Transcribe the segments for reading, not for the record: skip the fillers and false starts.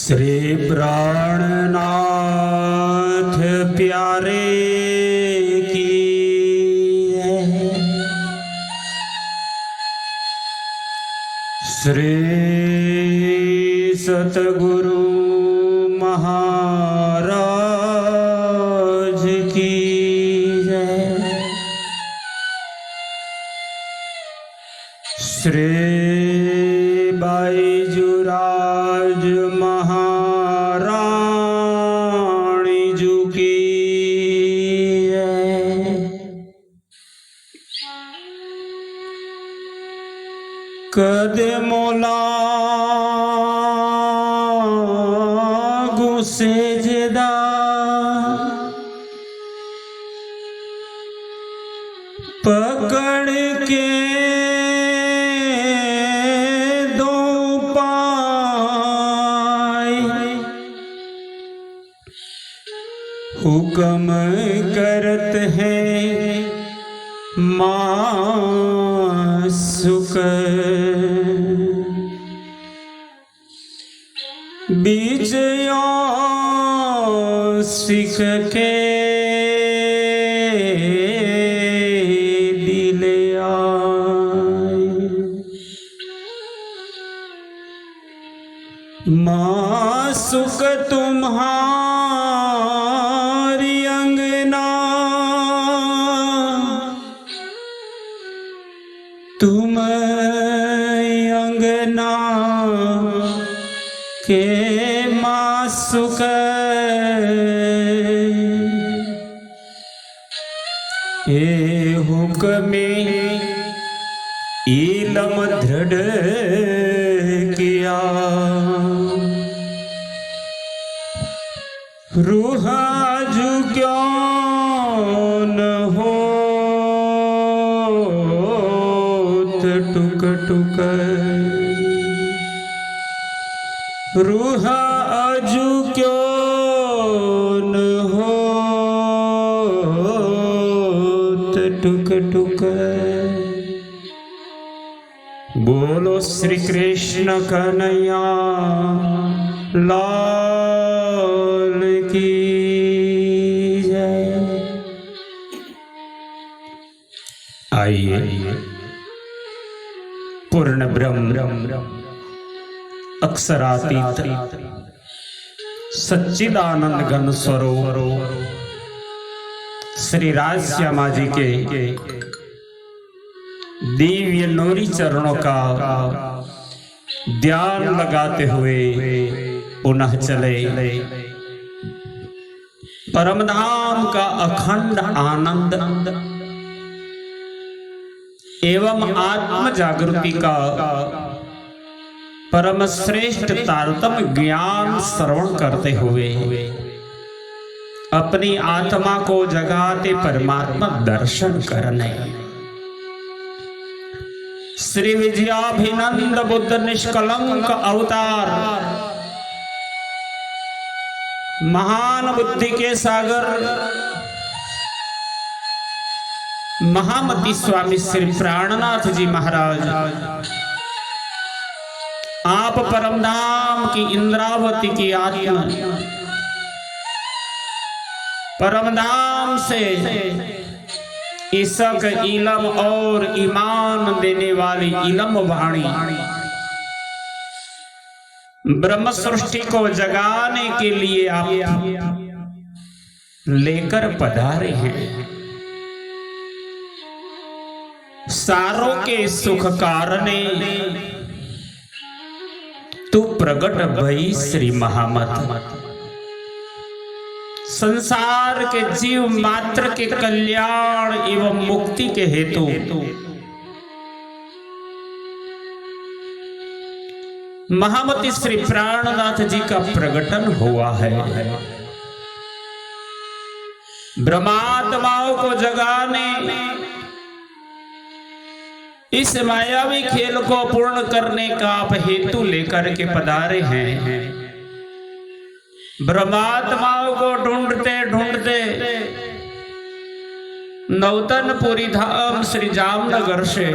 श्री प्राणनाथ प्यारे की श्री सतगुरु महाराज की जय। श्री बाईजुराज महारानी जू की जय। कदमोला गुस्से जदा पकड़ के दो पाय हुक्म करत है मासुक बीजयों सिख के दिले आए मासुक तुम्हारी अंगना तुम अंगना के मासुक ए हुक्मे इलम दृढ़ किया रूह जू क्यों न हो टुक टुक रूह अजू क्यों न हो टुक टुक। बोलो श्री कृष्ण कन्हैया लाल की जय। आइए पूर्ण ब्रह्म अक्षरातीत सच्चिदानंद घन स्वरूप श्री राजश्यामा जी के दिव्य नूरी चरणों का ध्यान लगाते हुए पुनः चले परमधाम का अखंड आनंद एवं आत्म जागृति का परम श्रेष्ठ तारतम्य ज्ञान श्रवण करते हुए अपनी आत्मा को जगाते परमात्मा दर्शन करने श्री विजयाभिनंद बुद्ध निष्कलंक अवतार महान बुद्धि के सागर महामती स्वामी श्री प्राणनाथ जी महाराज आप परमधाम की इंद्रावती की आत्मा परमधाम से इसक इलम और ईमान देने वाली इलम वाणी ब्रह्म सृष्टि को जगाने के लिए आप लेकर पधारे हैं। सारों के सुख कारणे तू प्रगट भई श्री महामत संसार के जीव मात्र के कल्याण एवं मुक्ति के हेतु महामती श्री प्राणनाथ जी का प्रगटन हुआ है। ब्रह्मात्माओं को जगाने इस मायावी खेल को पूर्ण करने का आप हेतु लेकर के पधारे हैं। ब्रह्मात्माओं को ढूंढते ढूंढते नौतनपुरी धाम श्री जामनगर से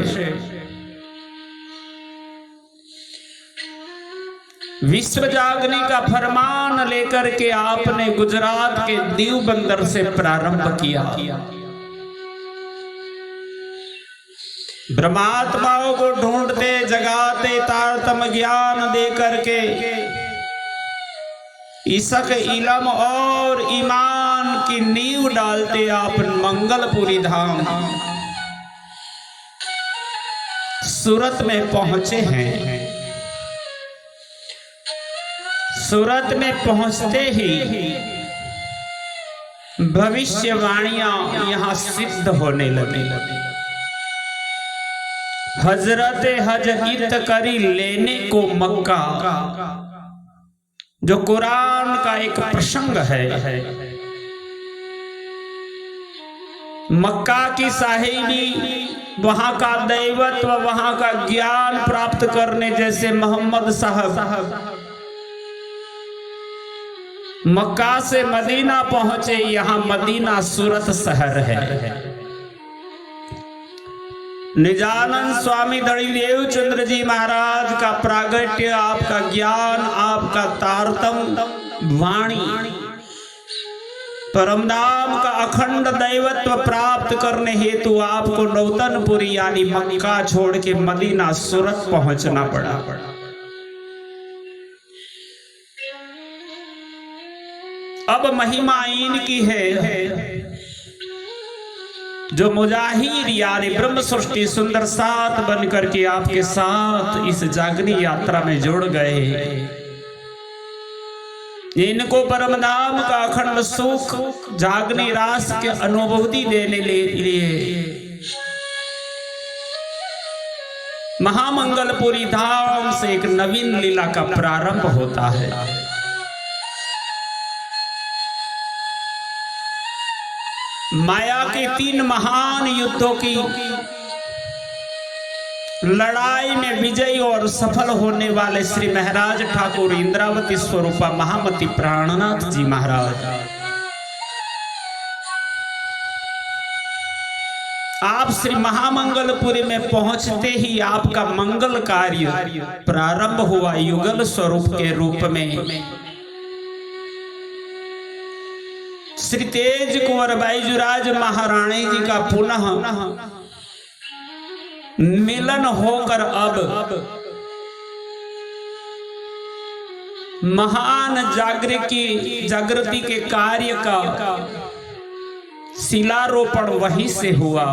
विश्व जागने का फरमान लेकर के आपने गुजरात के दीव बंदर से प्रारंभ किया। ब्रह्मात्माओं को ढूंढते जगाते तारतम्य ज्ञान दे करके इशक इलम और ईमान की नींव डालते आप मंगलपुरी धाम सूरत में पहुंचे हैं। सूरत में पहुंचते ही भविष्यवाणियां यहां सिद्ध होने लगी। हजरत हज इत करी लेने को मक्का, जो कुरान का एक प्रसंग है। मक्का की साहिबी, वहां का दैवत्व, वहां का ज्ञान प्राप्त करने जैसे मोहम्मद साहब मक्का से मदीना पहुंचे। यहां मदीना सूरत शहर है। निजानंद स्वामी दड़ीदेव चंद्र जी महाराज का प्रागट्य, आपका ज्ञान, आपका तारतम वाणी, परमधाम का अखंड दैवत्व प्राप्त करने हेतु आपको नौतनपुरी यानी मक्का छोड़ के मदीना सूरत पहुंचना पड़ा। अब महिमा इनकी है जो मुजाहिर यानी ब्रह्म सृष्टि सुंदर साथ बनकर के आपके साथ इस जागनी यात्रा में जुड़ गए। इनको परमधाम का अखंड सुख जागनी रास के अनुभूति देने लिए महामंगलपुरी धाम से एक नवीन लीला का प्रारंभ होता है। माया के 3 महान युद्धों की लड़ाई में विजयी और सफल होने वाले श्री महाराज ठाकुर इंद्रावती स्वरूपा महामती प्राणनाथ जी महाराज, आप श्री महामंगलपुरी में पहुंचते ही आपका मंगल कार्य प्रारंभ हुआ। युगल स्वरूप के रूप में श्री तेज कुंवर बैजुराज महारानी जी का पुनः मिलन होकर अब महान जागृति के कार्य का शिलारोपण वहीं से हुआ।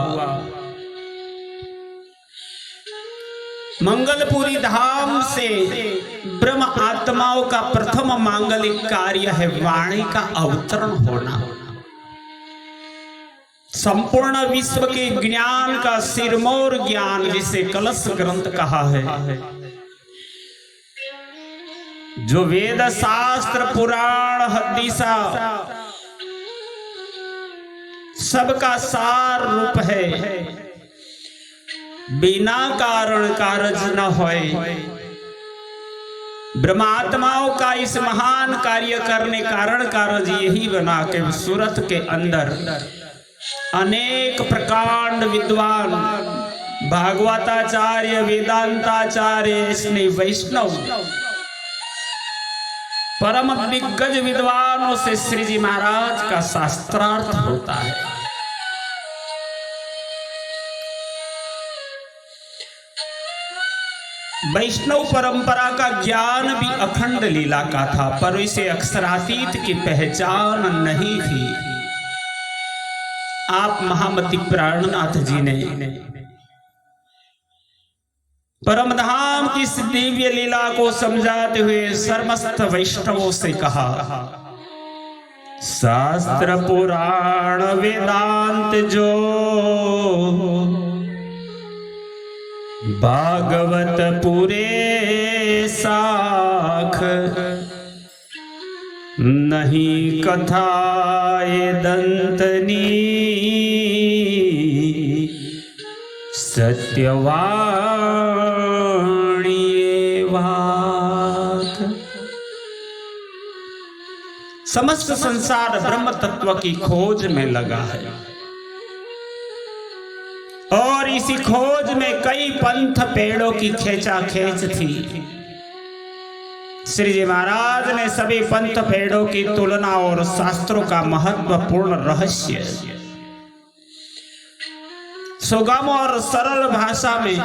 मंगलपुरी धाम से ब्रह्म आत्माओं का प्रथम मांगलिक कार्य है वाणी का अवतरण होना। संपूर्ण विश्व के ज्ञान का सिरमौर ज्ञान, जिसे कलश ग्रंथ कहा है, जो वेद शास्त्र पुराण हदीसा सबका सार रूप है। बिना कारण कारज न होए। ब्रह्मात्माओं का इस महान कार्य करने कारण कारज यही बना के सूरत के अंदर अनेक प्रकांड विद्वान, भागवताचार्य, वेदांताचार्य, स्नेह वैष्णव, परम दिग्गज विद्वानों से श्री जी महाराज का शास्त्रार्थ होता है। वैष्णव परंपरा का ज्ञान भी अखंड लीला का था, पर इसे अक्षरातीत की पहचान नहीं थी। आप महामती प्राणनाथ जी ने परमधाम की इस दिव्य लीला को समझाते हुए समस्त वैष्णवों से कहा, शास्त्र पुराण वेदांत जो भागवत पूरे साख, नहीं कथाए दंतनी सत्यवाणी वाक। समस्त संसार ब्रह्म तत्व की खोज में लगा है और इसी खोज में कई पंथ पेड़ों की खेचा खेच थी। श्री जी महाराज ने सभी पंथ भेड़ों की तुलना और शास्त्रों का महत्वपूर्ण रहस्य सुगम और सरल भाषा में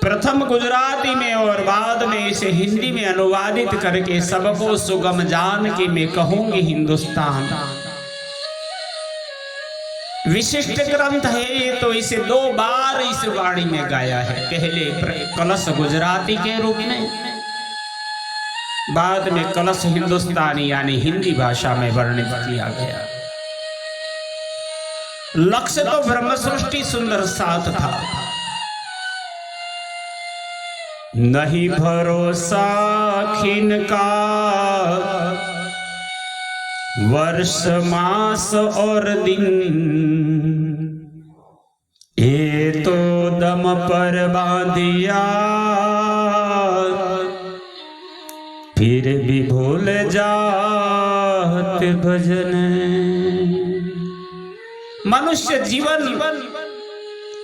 प्रथम गुजराती में और बाद में इसे हिंदी में अनुवादित करके सबको सुगम जान के मैं कहूंगी हिंदुस्तान विशिष्ट ग्रंथ है ये। तो इसे 2 बार इस वाणी में गाया है, पहले कलश गुजराती के रूप में, बाद में कलश हिंदुस्तानी यानी हिंदी भाषा में वर्णित किया गया। लक्ष्य तो ब्रह्म सृष्टि सुंदर साथ था। नहीं भरोसा खिन का वर्ष मास और दिन, ये तो दम पर बांधिया फिर भी भूल जात भजन। मनुष्य जीवन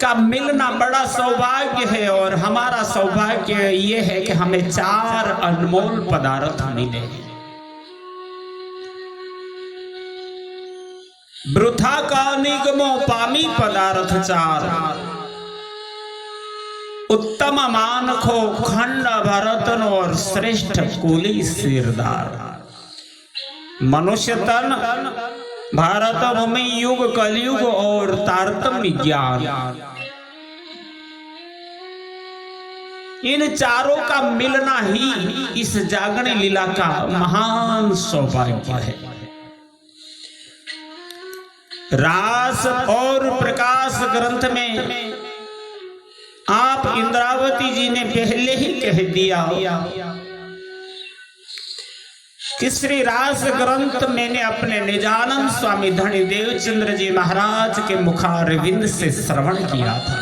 का मिलना बड़ा सौभाग्य है और हमारा सौभाग्य ये है कि हमें 4 अनमोल पदार्थ मिले। वृथा का निगमो पामी पदार्थ 4, उत्तम मानखो खंड भरतन और श्रेष्ठ कुली सिरदार। मनुष्य तन, भारत भूमि, युग कलयुग और तारतम्य ज्ञान, इन चारों का मिलना ही इस जागरण लीला का महान सौभाग्य है। रास और प्रकाश ग्रंथ में आप इंद्रावती जी ने पहले ही कह दिया कि श्री रास ग्रंथ मैंने अपने निजानंद स्वामी धनी देवचंद्र जी महाराज के मुखारविंद से श्रवण किया था।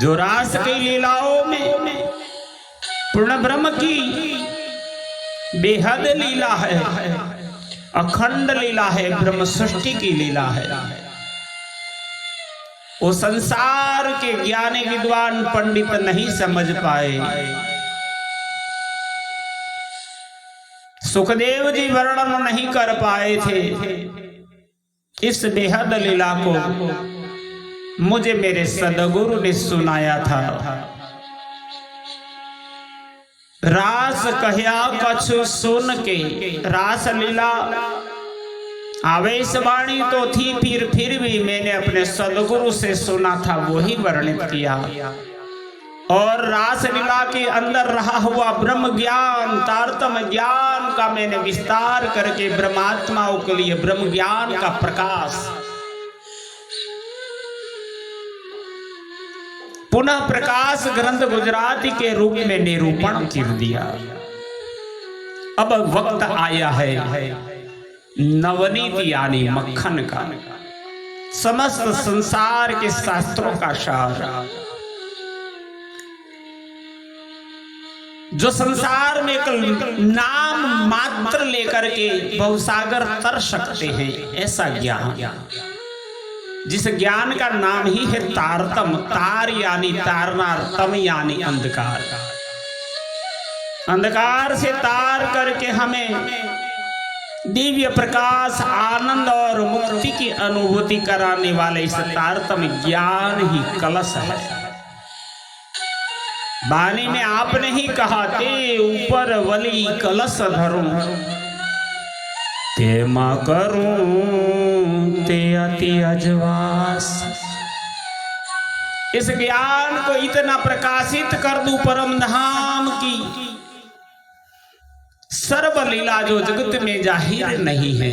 जो रास की लीलाओं में पूर्ण ब्रह्म की बेहद लीला है, अखंड लीला है, ब्रह्म सृष्टि की लीला है, वो संसार के ज्ञानी विद्वान पंडित नहीं समझ पाए। सुखदेव जी वर्णन नहीं कर पाए थे। इस बेहद लीला को मुझे मेरे सदगुरु ने सुनाया था। रास कहया कछु सुन के, रास लीला आवेशवाणी तो थी, फिर भी मैंने अपने सदगुरु से सुना था, वही वर्णित किया। और रास लीला के अंदर रहा हुआ ब्रह्म ज्ञान, तारतम्य ज्ञान का मैंने विस्तार करके ब्रह्मात्माओं के लिए ब्रह्म ज्ञान का प्रकाश पुनः प्रकाश ग्रंथ गुजराती के रूप में निरूपण कर दिया। अब वक्त आया है नवनीत यानी मक्खन का, समस्त संसार के शास्त्रों का सार, जो संसार में एक नाम मात्र लेकर के बहुसागर तर सकते हैं, ऐसा ज्ञान, जिस ज्ञान का नाम ही है तारतम। तार यानी तारना, तम यानी अंधकार, अंधकार से तार करके हमें दिव्य प्रकाश, आनंद और मुक्ति की अनुभूति कराने वाले इस तारतम ज्ञान ही कलश है। वाणी में आपने ही कहा, ते ऊपर वली कलश धरूं, ते मां करूं ते अति अजवास। इस ज्ञान को इतना प्रकाशित कर दूं परम धाम की सर्व लीला जो जगत में जाहिर नहीं है।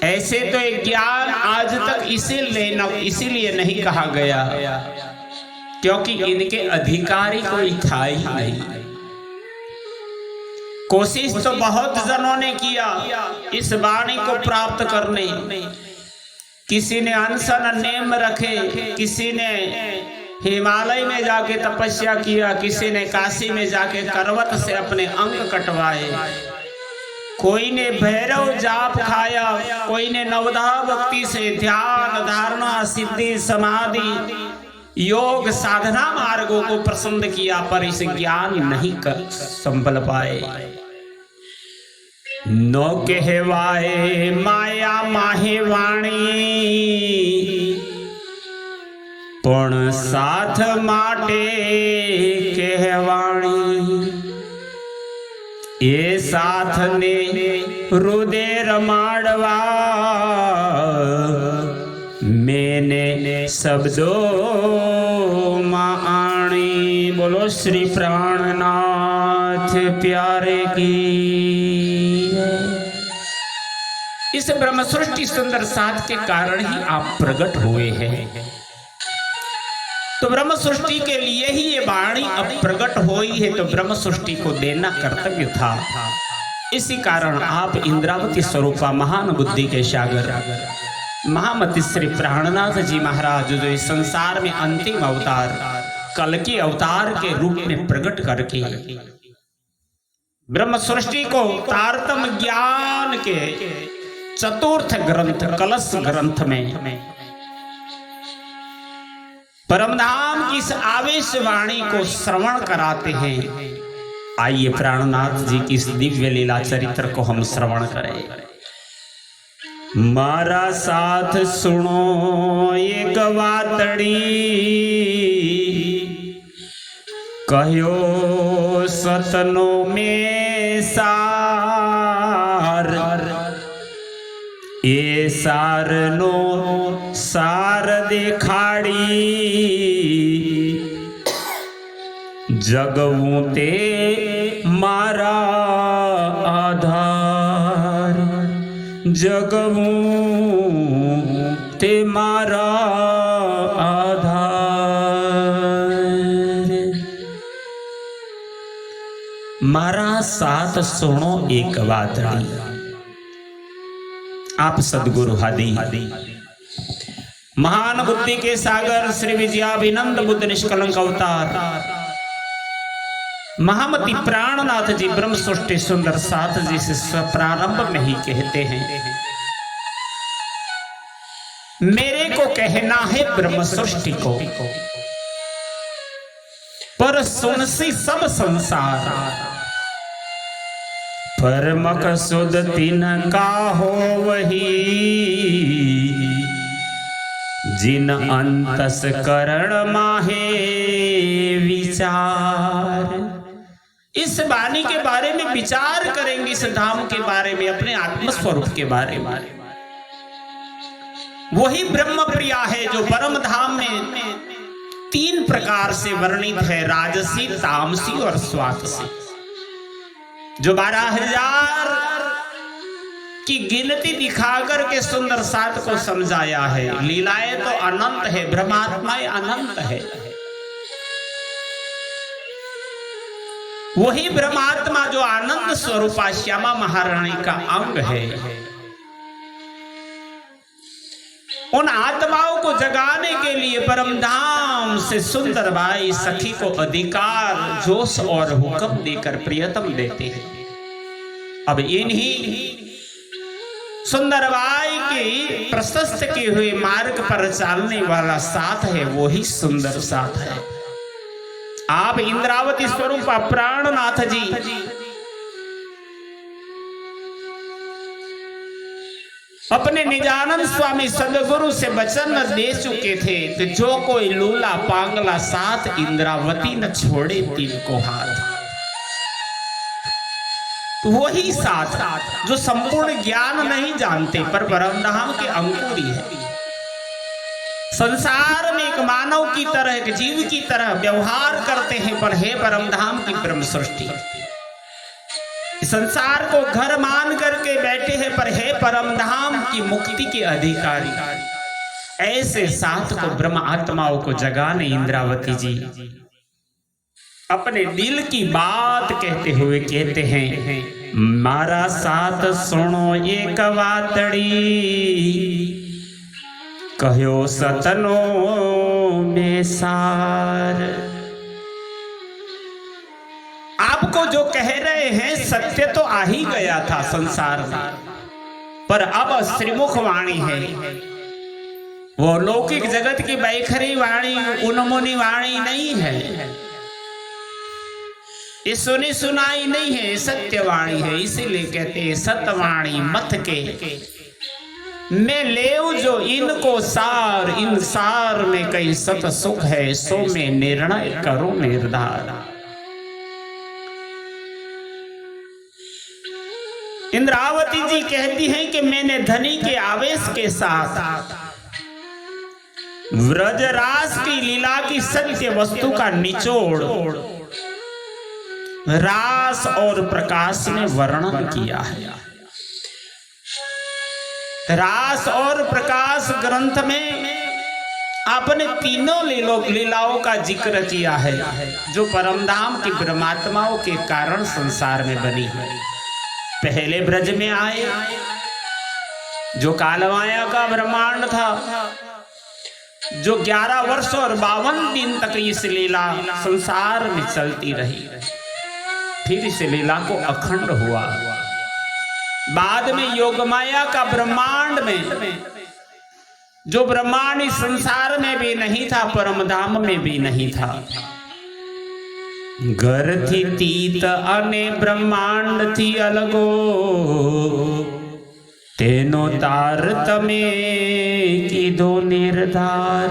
ऐसे तो एक ज्ञान आज तक इसीलिए नहीं कहा गया क्योंकि इनके अधिकारी कोई था ही नहीं। कोशिश तो बहुत जनों ने किया इस वाणी को प्राप्त करने। किसी ने अनशन नेम रखे, किसी ने हिमालय में जाके तपस्या किया, किसी ने काशी में जाके करवट से अपने अंग कटवाए, कोई ने भैरव जाप खाया, कोई ने नवधा भक्ति से ध्यान, धारणा, सिद्धि, समाधि योग साधना मार्गों को प्रसन्न किया, पर इस ज्ञान नहीं कर संभल पाए। नो कहवाए माया माहे वाणी, पण साथ माटे कहवाणी। ये साथ ने हृदय रमाड़वा, मैंने शब्दों माणी। बोलो श्री प्राणनाथ प्यारे की। इस ब्रह्म सृष्टि सुंदर साथ के कारण ही आप प्रकट हुए हैं, तो ब्रह्म सृष्टि के लिए ही ये वाणी अब प्रकट हुई है, तो ब्रह्म सृष्टि को देना कर्तव्य था। इसी कारण आप इंद्रावती स्वरूपा महान बुद्धि के सागर महामति श्री प्राणनाथ जी महाराज जो इस संसार में अंतिम अवतार कल के अवतार के रूप में प्रकट करके ब्रह्म सृष्टि को तारतम ज्ञान के चतुर्थ ग्रंथ कलश ग्रंथ में परमधाम की इस आवेश वाणी को श्रवण कराते हैं। आइए प्राणनाथ जी की इस दिव्य लीला चरित्र को हम श्रवण करें। मारा साथ सुनो एक वातड़ी, कहो सतनो में सार। ये सार नो सार देखाड़ी, जगवू ते मारा आधार। जगवू ते मारा आधार। मारा साथ सुनो एक वातड़ी। आप सदगुरु हादी महान बुद्धि के सागर श्री विजयाभिनंद बुद्ध निष्कलंक अवतार महामति प्राणनाथ जी ब्रह्म सृष्टि सुंदर साथ जी से प्रारंभ में ही कहते हैं, मेरे को कहना है ब्रह्म सृष्टि को, पर सुनसी सब संसार। पर मकसूद तीन का हो वही, जिन अंतस करण माहे विचार। इस वाणी के बारे में विचार करेंगे, इस धाम के बारे में, अपने आत्मस्वरूप के बारे में। वही ब्रह्म प्रिया है जो परम धाम में तीन प्रकार से वर्णित है, राजसी, तामसी और स्वातसी। जो 12,000 की गिनती दिखाकर के सुंदर साथ को समझाया है। लीलाएं तो अनंत है, ब्रह्मात्माएं अनंत है। वही ब्रह्मात्मा जो आनंद स्वरूपा श्यामा महारानी का अंग है, उन आत्माओं को जगाने के लिए परमधाम से सुंदर बाई सखी को अधिकार, जोश और हुक्म देकर प्रियतम देते हैं। अब इन्हीं सुंदर बाई के प्रशस्त किए हुए मार्ग पर चलने वाला साथ है, वही सुंदर साथ है। आप इंद्रावती स्वरूप प्राणनाथ जी अपने निजानंद स्वामी सदगुरु से वचन दे चुके थे, तो जो कोई लूला पांगला साथ इंद्रावती न छोड़े तीन को हाथ। वही साथ जो संपूर्ण ज्ञान नहीं जानते पर परमधाम के अंकुरी है। संसार में एक मानव की तरह, एक जीव की तरह व्यवहार करते हैं, पर हे परमधाम की ब्रह्म सृष्टि। संसार को घर मान करके बैठे हैं, पर हे परमधाम की मुक्ति के अधिकारी। ऐसे साथ को ब्रह्म आत्माओं को जगाने इंद्रावती जी अपने दिल की बात कहते हुए कहते हैं, मारा साथ सुनो एक वातड़ी, कहो सतनो में सार। आपको जो कह रहे हैं सत्य तो आ ही गया था संसार में, पर अब श्रीमुख वाणी है, वो लौकिक जगत की बैखरी वाणी उन्मुनी वाणी नहीं है, ये सुनी सुनाई नहीं है, सत्यवाणी है। इसीलिए कहते हैं सतवाणी मत के मैं लेऊ जो इनको सार, इन सार में कई सत सुख है, सो मैं निर्णय करूं निर्धार। इंद्रावती जी कहती हैं कि मैंने धनी के आवेश के साथ व्रजरास की लीला की सत्य वस्तु का निचोड़ रास और प्रकाश में वर्णन किया है। रास और प्रकाश ग्रंथ में आपने तीनों लीलाओं का जिक्र किया है जो परमधाम की ब्रह्मात्माओं के कारण संसार में बनी है। पहले ब्रज में आए जो कालमाया का ब्रह्मांड था, जो 11 वर्ष और 52 दिन तक इस लीला संसार में चलती रही, फिर इस लीला को अखंड हुआ। बाद में योगमाया का ब्रह्मांड में जो ब्रह्मांड इस संसार में भी नहीं था, परमधाम में भी नहीं था। घर थी तीत अने ब्रह्मांड थी अलगो, तेनो तार तमे कीधो निर्धार।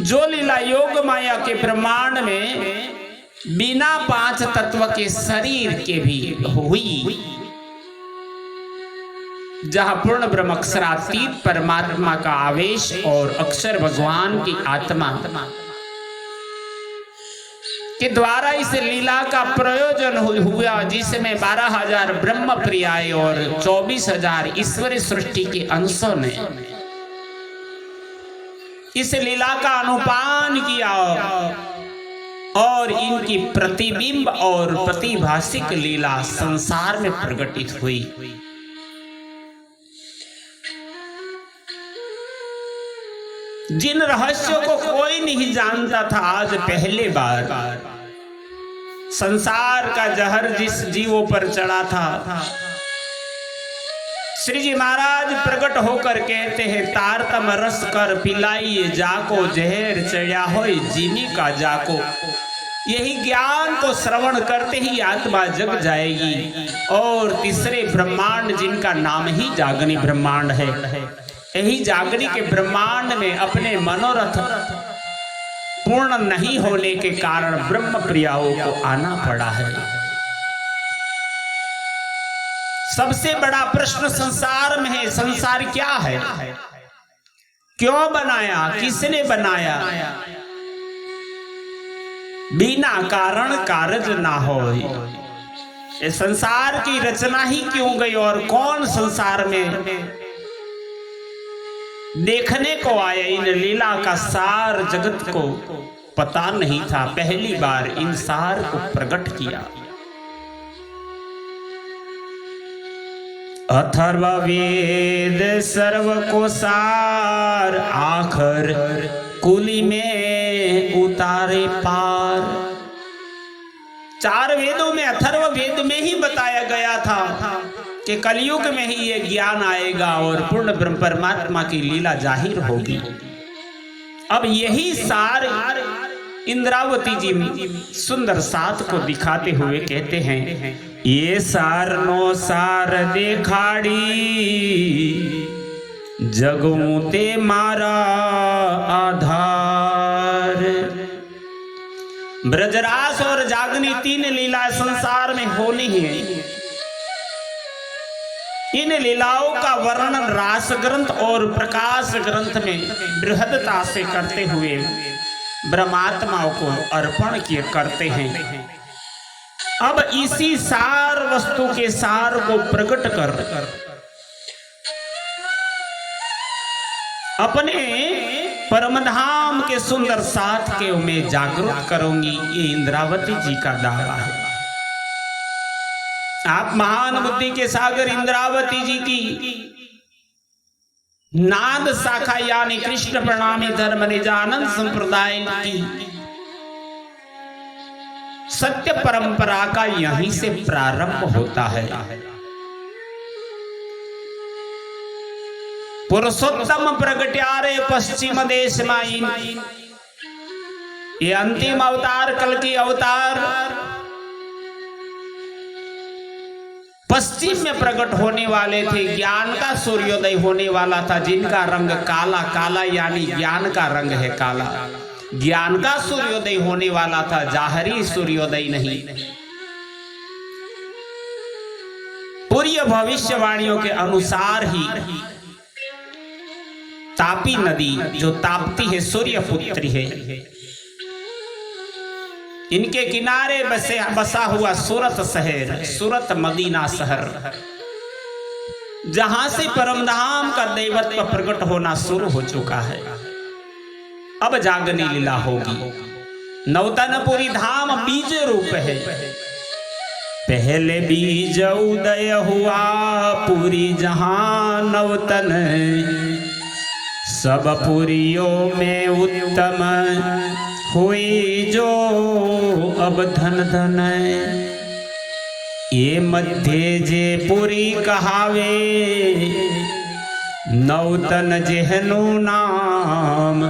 जो लीला योग माया के ब्रह्मांड में बिना 5 तत्व के शरीर के भी हुई, जहां पूर्ण ब्रह्म अक्षरातीत परमात्मा का आवेश और अक्षर भगवान की आत्मा के द्वारा इस लीला का प्रयोजन हुआ, जिसमें 12,000 ब्रह्म प्रियाए और 24,000 ईश्वरी सृष्टि के अंशों ने इस लीला का अनुपान किया और इनकी प्रतिबिंब और प्रतिभाषिक लीला संसार में प्रकटित हुई। जिन रहस्यों को कोई नहीं जानता था, आज पहले बार संसार का जहर जिस जीवों पर चढ़ा था, श्री जी महाराज प्रकट होकर कहते हैं तारतम रस कर पिलाइए जाको, जहर चढ़ा हो जीनी का जाको। यही ज्ञान को श्रवण करते ही आत्मा जग जाएगी। और तीसरे ब्रह्मांड जिनका नाम ही जागनी ब्रह्मांड है, यही जागनी के ब्रह्मांड में अपने मनोरथ पूर्ण नहीं होने के कारण ब्रह्म प्रियाओं को आना पड़ा है। सबसे बड़ा प्रश्न संसार में है, संसार क्या है, क्यों बनाया, किसने बनाया। बिना कारण कारज ना हो, ये संसार की रचना ही क्यों गई और कौन संसार में देखने को आया। इन लीला का सार जगत को पता नहीं था, पहली बार इन सार को प्रकट किया। अथर्ववेद सर्व को सार, आखर कुली में उतारे पार। 4 वेदों में अथर्ववेद में ही बताया गया था कि कलयुग में ही ये ज्ञान आएगा और पूर्ण ब्रह्म परमात्मा की लीला जाहिर होगी। अब यही सार इंद्रावती जी सुंदर साथ को दिखाते हुए कहते हैं, ये सार नो सार देखाड़ी, जगमू ते मारा आधार। ब्रजरास और जागनी 3 लीला संसार में होनी है। इन लीलाओं का वर्णन रास ग्रंथ और प्रकाश ग्रंथ में बृहदता से करते हुए ब्रह्मात्माओं को अर्पण किए करते हैं। अब इसी सार वस्तु के सार को प्रकट कर अपने परमधाम के सुंदर साथ के मैं जागरूक करूंगी, ये इंद्रावती जी का दावा है। आप महान बुद्धि के सागर इंद्रावती जी की नाद शाखा यानी कृष्ण प्रणामी धर्म निजानंद संप्रदाय की सत्य परंपरा का यहीं से प्रारंभ होता है। पुरुषोत्तम प्रगट्यारे पश्चिम देश माई। ये अंतिम अवतार, कल की अवतार पश्चिम में प्रकट होने वाले थे। ज्ञान का सूर्योदय होने वाला था, जिनका रंग काला काला यानी ज्ञान का रंग है काला। ज्ञान का सूर्योदय होने वाला था, जाहरी सूर्योदय नहीं। पूर्व भविष्यवाणियों के अनुसार ही तापी नदी जो तापती है, सूर्य पुत्री है, इनके किनारे बसा हुआ सूरत शहर, सूरत मदीना शहर, जहां से परमधाम का दैवत्व प्रकट होना शुरू हो चुका है। अब जागनी लीला होगी। नवतनपुरी धाम बीज रूप है। पहले बीज उदय हुआ पूरी जहां नवतन, सब पुरियों में उत्तम हुई जो अब धन धन। ये मध्य जे पुरी कहावे, नवतन जेहनु नाम,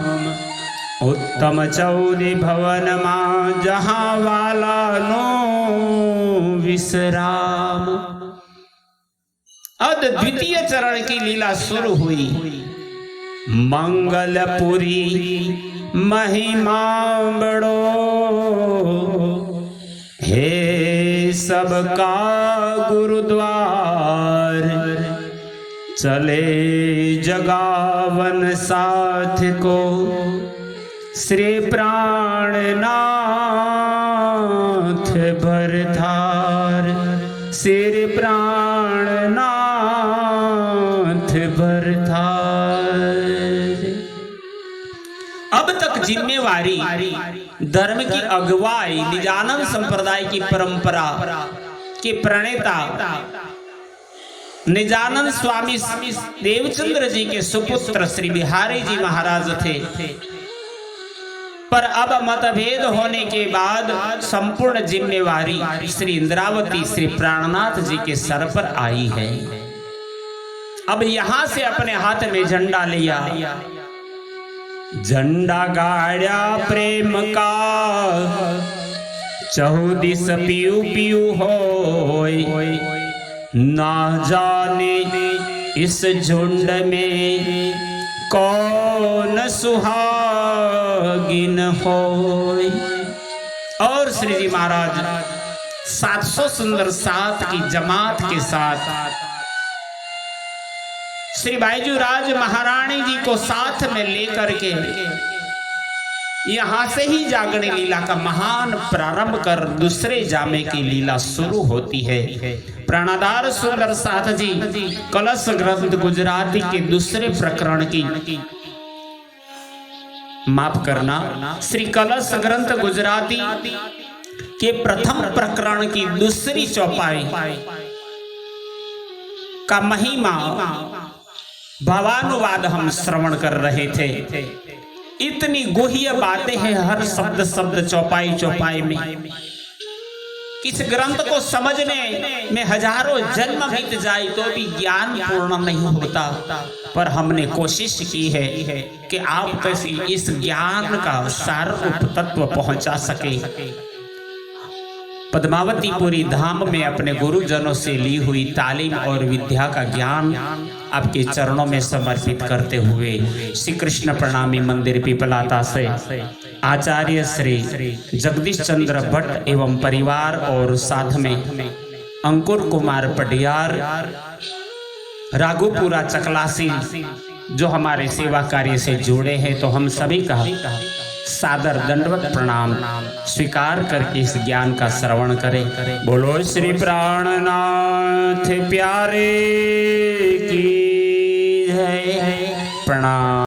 उत्तम चौदि भवन मां जहां वाला नो विश्राम। अब द्वितीय चरण की लीला शुरू हुई। मंगलपुरी महिमा बड़ो, हे सबका गुरुद्वार, चले जगावन साथ को श्री प्राणनाथ भरधार, श्री प्राणनाथ भरधार। अब तक जिम्मेवारी धर्म की अगुवाई निजानंद संप्रदाय की परंपरा के प्रणेता निजानंद स्वामी देवचंद्र जी के सुपुत्र श्री बिहारी जी महाराज थे। पर अब मतभेद होने के बाद संपूर्ण जिम्मेवारी श्री इंद्रावती श्री प्राणनाथ जी के सर पर आई है। अब यहां से अपने हाथ में झंडा लिया, झंडा गाड़ा प्रेम का, चौदिस पियू पियू होय, ना जाने इस झुंड में कौन सुहागिन होय। और श्री जी महाराज 700 सुंदर साथ की जमात के साथ श्री बायजूराज महारानी जी को साथ में लेकर के यहां से ही जागरण लीला का महान प्रारंभ कर दूसरे जामे की लीला शुरू होती है। प्राणाधार सुंदर साथ जी कलश ग्रंथ गुजराती के दूसरे प्रकरण की, माफ करना, श्री कलश ग्रंथ गुजराती के प्रथम प्रकरण की दूसरी चौपाई का महिमा भावानुवाद हम श्रवण कर रहे थे। इतनी गुह्य बातें हैं हर शब्द शब्द चौपाई चौपाई में। इस ग्रंथ को समझने में हजारों जन्म बीत जाए तो भी ज्ञान पूर्ण नहीं होता। पर हमने कोशिश की है कि आप कैसे इस ज्ञान का सार तत्व पहुंचा सके। पद्मावतीपुरी धाम में अपने गुरुजनों से ली हुई तालीम और विद्या का ज्ञान आपके चरणों में समर्पित करते हुए श्री कृष्ण प्रणामी मंदिर पिपलाता से आचार्य श्री जगदीश चंद्र भट्ट एवं परिवार और साथ में अंकुर कुमार पडियार, राघोपुरा चकलासी जो हमारे सेवा कार्य से जुड़े हैं, तो हम सभी का सादर दंडवत प्रणाम स्वीकार करके इस ज्ञान का श्रवण करें। बोलो श्री प्राणनाथ प्यारे की जय। प्रणाम।